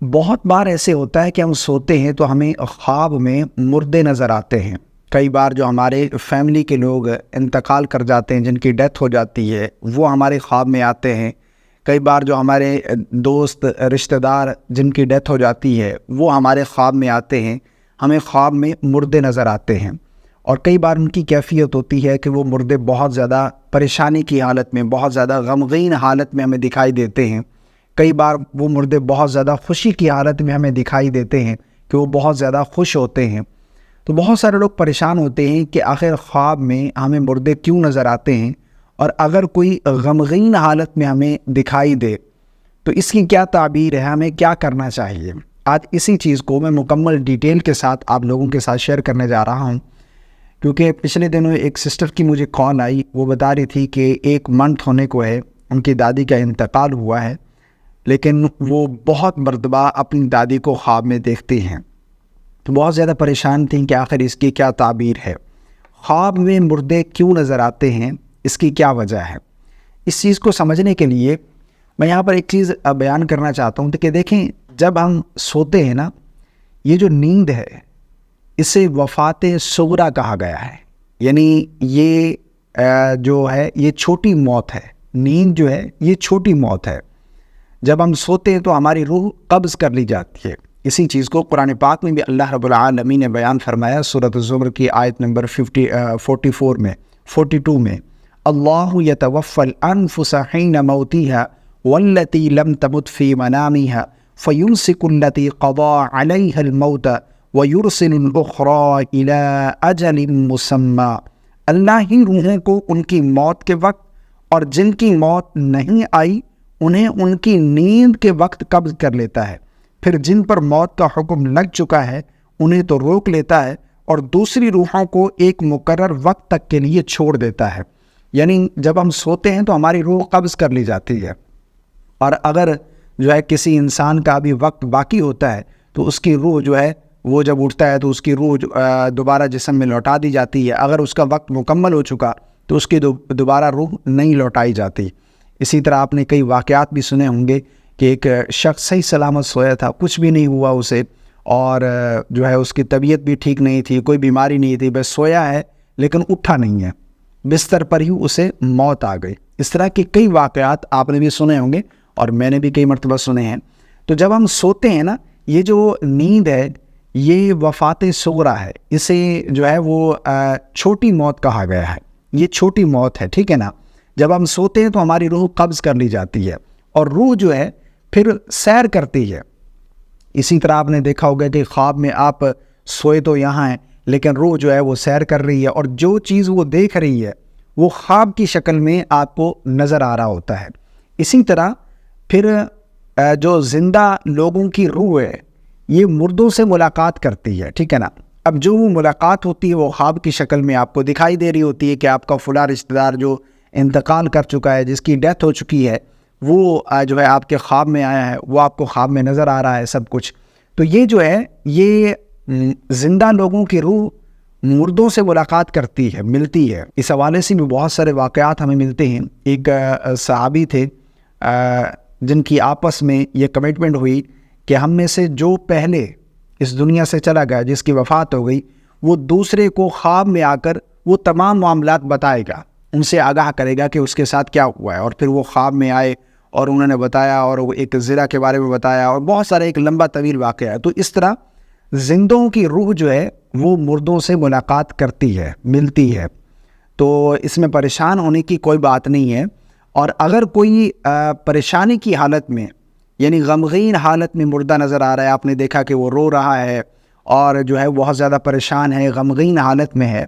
بہت بار ایسے ہوتا ہے کہ ہم سوتے ہیں تو ہمیں خواب میں مردے نظر آتے ہیں۔ کئی بار جو ہمارے فیملی کے لوگ انتقال کر جاتے ہیں، جن کی ڈیتھ ہو جاتی ہے، وہ ہمارے خواب میں آتے ہیں۔ کئی بار جو ہمارے دوست رشتہ دار جن کی ڈیتھ ہو جاتی ہے وہ ہمارے خواب میں آتے ہیں، ہمیں خواب میں مردے نظر آتے ہیں۔ اور کئی بار ان کی کیفیت ہوتی ہے کہ وہ مردے بہت زیادہ پریشانی کی حالت میں، بہت زیادہ غمگین حالت میں ہمیں دکھائی دیتے ہیں۔ کئی بار وہ مردے بہت زیادہ خوشی کی حالت میں ہمیں دکھائی دیتے ہیں کہ وہ بہت زیادہ خوش ہوتے ہیں۔ تو بہت سارے لوگ پریشان ہوتے ہیں کہ آخر خواب میں ہمیں مردے کیوں نظر آتے ہیں، اور اگر کوئی غمگین حالت میں ہمیں دکھائی دے تو اس کی کیا تعبیر ہے، ہمیں کیا کرنا چاہیے۔ آج اسی چیز کو میں مکمل ڈیٹیل کے ساتھ آپ لوگوں کے ساتھ شیئر کرنے جا رہا ہوں، کیونکہ پچھلے دنوں ایک سسٹر کی مجھے کال آئی، وہ بتا رہی تھی کہ 1 منتھ ہونے کو ہے، ان کی دادی کا انتقال ہوا ہے، لیکن وہ بہت مرتبہ اپنی دادی کو خواب میں دیکھتی ہیں۔ تو بہت زیادہ پریشان تھیں کہ آخر اس کی کیا تعبیر ہے، خواب میں مردے کیوں نظر آتے ہیں، اس کی کیا وجہ ہے۔ اس چیز کو سمجھنے کے لیے میں یہاں پر ایک چیز بیان کرنا چاہتا ہوں کہ دیکھیں، جب ہم سوتے ہیں نا، یہ جو نیند ہے اسے وفات صغریٰ کہا گیا ہے، یعنی یہ جو ہے یہ چھوٹی موت ہے۔ نیند جو ہے یہ چھوٹی موت ہے۔ جب ہم سوتے ہیں تو ہماری روح قبض کر لی جاتی ہے۔ اسی چیز کو قرآن پاک میں بھی اللہ رب العالمین نے بیان فرمایا، سورۃ الزمر کی آیت نمبر 42 میں، اللہ یتوفی الانفس حین موتها والتی لم تمت فی منامها فیمسک التی قضی علیها الموت ویرسل الاخری الی اجل مسمی۔ اللہ ہی روحوں کو ان کی موت کے وقت اور جن کی موت نہیں آئی انہیں ان کی نیند کے وقت قبض کر لیتا ہے، پھر جن پر موت کا حکم لگ چکا ہے انہیں تو روک لیتا ہے اور دوسری روحوں کو ایک مقرر وقت تک کے لیے چھوڑ دیتا ہے۔ یعنی جب ہم سوتے ہیں تو ہماری روح قبض کر لی جاتی ہے، اور اگر جو ہے کسی انسان کا بھی وقت باقی ہوتا ہے تو اس کی روح جو ہے وہ جب اٹھتا ہے تو اس کی روح دوبارہ جسم میں لوٹا دی جاتی ہے۔ اگر اس کا وقت مکمل ہو چکا تو اس کی دوبارہ روح نہیں لوٹائی جاتی۔ اسی طرح آپ نے کئی واقعات بھی سنے ہوں گے کہ ایک شخص صحیح سلامت سویا تھا، کچھ بھی نہیں ہوا اسے، اور جو ہے اس کی طبیعت بھی ٹھیک نہیں تھی، کوئی بیماری نہیں تھی، بس سویا ہے لیکن اٹھا نہیں ہے، بستر پر ہی اسے موت آ گئی۔ اس طرح کے کئی واقعات آپ نے بھی سنے ہوں گے اور میں نے بھی کئی مرتبہ سنے ہیں۔ تو جب ہم سوتے ہیں نا، یہ جو نیند ہے یہ وفات صغریٰ ہے، اسے جو ہے وہ چھوٹی موت کہا گیا ہے۔ یہ چھوٹی موت ہے، ٹھیک ہے نا۔ جب ہم سوتے ہیں تو ہماری روح قبض کر لی جاتی ہے اور روح جو ہے پھر سیر کرتی ہے۔ اسی طرح آپ نے دیکھا ہوگا کہ خواب میں آپ سوئے تو یہاں ہیں لیکن روح جو ہے وہ سیر کر رہی ہے، اور جو چیز وہ دیکھ رہی ہے وہ خواب کی شکل میں آپ کو نظر آ رہا ہوتا ہے۔ اسی طرح پھر جو زندہ لوگوں کی روح ہے یہ مردوں سے ملاقات کرتی ہے، ٹھیک ہے نا۔ اب جو وہ ملاقات ہوتی ہے وہ خواب کی شکل میں آپ کو دکھائی دے رہی ہوتی ہے کہ آپ کا فلاں رشتہ دار جو انتقال کر چکا ہے، جس کی ڈیتھ ہو چکی ہے، وہ جو ہے آپ کے خواب میں آیا ہے، وہ آپ کو خواب میں نظر آ رہا ہے سب کچھ۔ تو یہ جو ہے یہ زندہ لوگوں کی روح مردوں سے ملاقات کرتی ہے، ملتی ہے۔ اس حوالے سے بھی بہت سارے واقعات ہمیں ملتے ہیں۔ ایک صحابی تھے جن کی آپس میں یہ کمٹمنٹ ہوئی کہ ہم میں سے جو پہلے اس دنیا سے چلا گیا، جس کی وفات ہو گئی، وہ دوسرے کو خواب میں آ کر وہ تمام معاملات بتائے گا، ان سے آگاہ کرے گا کہ اس کے ساتھ کیا ہوا ہے۔ اور پھر وہ خواب میں آئے اور انہوں نے بتایا، اور وہ ایک ضلع کے بارے میں بتایا، اور بہت سارے ایک لمبا طویل واقعہ ہے۔ تو اس طرح زندوں کی روح جو ہے وہ مردوں سے ملاقات کرتی ہے، ملتی ہے۔ تو اس میں پریشان ہونے کی کوئی بات نہیں ہے، اور اگر کوئی پریشانی کی حالت میں، یعنی غمگین حالت میں مردہ نظر آ رہا ہے، آپ نے دیکھا کہ وہ رو رہا ہے اور جو ہے بہت زیادہ پریشان ہے، غمگین حالت میں ہے،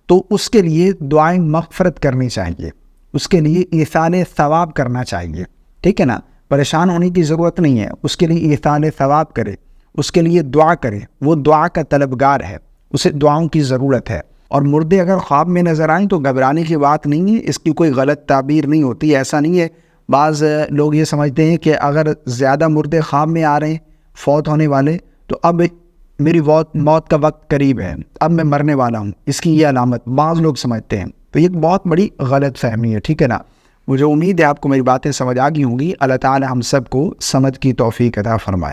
تو اس کے لیے دعائیں مغفرت کرنی چاہیے، اس کے لیے ایصال ثواب کرنا چاہیے، ٹھیک ہے نا۔ پریشان ہونے کی ضرورت نہیں ہے، اس کے لیے ایصال ثواب کرے، اس کے لیے دعا کرے، وہ دعا کا طلبگار ہے، اسے دعاؤں کی ضرورت ہے۔ اور مردے اگر خواب میں نظر آئیں تو گھبرانے کی بات نہیں ہے، اس کی کوئی غلط تعبیر نہیں ہوتی، ایسا نہیں ہے۔ بعض لوگ یہ سمجھتے ہیں کہ اگر زیادہ مردے خواب میں آ رہے ہیں فوت ہونے والے تو اب میری موت کا وقت قریب ہے، اب میں مرنے والا ہوں، اس کی یہ علامت بعض لوگ سمجھتے ہیں۔ تو یہ ایک بہت بڑی غلط فہمی ہے، ٹھیک ہے نا۔ مجھے امید ہے آپ کو میری باتیں سمجھ آ گئی ہوں گی۔ اللہ تعالی ہم سب کو سمجھ کی توفیق عطا فرمائے۔